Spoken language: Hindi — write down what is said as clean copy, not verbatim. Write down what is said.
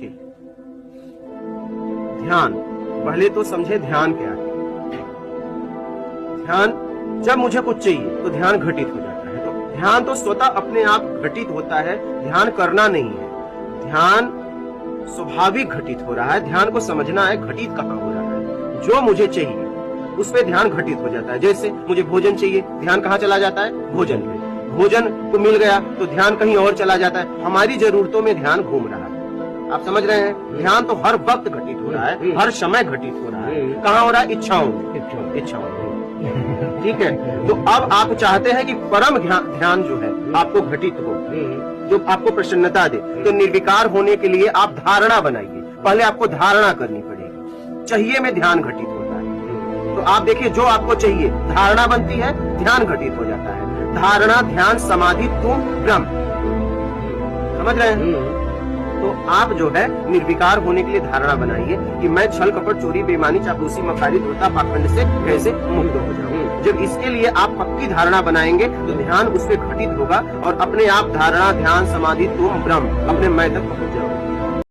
ठीक, ध्यान। पहले तो समझे ध्यान क्या है। ध्यान, जब मुझे कुछ चाहिए तो ध्यान घटित हो जाता है। तो ध्यान तो स्वतः अपने आप घटित होता है, ध्यान करना नहीं है। ध्यान स्वाभाविक घटित हो रहा है। ध्यान को समझना है घटित कहाँ हो रहा है। जो मुझे चाहिए उस पे ध्यान घटित हो जाता है। जैसे मुझे भोजन चाहिए, ध्यान कहाँ चला जाता है? भोजन पे। भोजन को मिल गया तो ध्यान कहीं और चला जाता है। हमारी जरूरतों में ध्यान घूम रहा है। आप समझ रहे हैं? ध्यान तो हर वक्त घटित हो रहा है, हर समय घटित हो रहा है। कहाँ हो रहा है? इच्छाओं में। इच्छाओं में। ठीक है। तो अब आप चाहते हैं कि परम ध्यान जो है आपको घटित हो, जो आपको प्रसन्नता दे, तो निर्विकार होने के लिए आप धारणा बनाइए। पहले आपको धारणा करनी पड़ेगी। चाहिए में ध्यान घटित होता है। तो आप देखिए, जो आपको चाहिए धारणा बनती है, ध्यान घटित हो जाता है। धारणा, ध्यान, समाधि, तुम ब्रह्म। समझ रहे हैं? तो आप जो है निर्विकार होने के लिए धारणा बनाइए कि मैं छल, कपट, चोरी, बेईमानी, चापलूसी, मक्कारी, धोखा, पाखंड से कैसे मुक्त हो जाऊं। जब इसके लिए आप पक्की धारणा बनाएंगे तो ध्यान उस पर घटित होगा और अपने आप धारणा, ध्यान, समाधि, तुम ब्रह्म अपने मैं तक पहुंच जाओगे।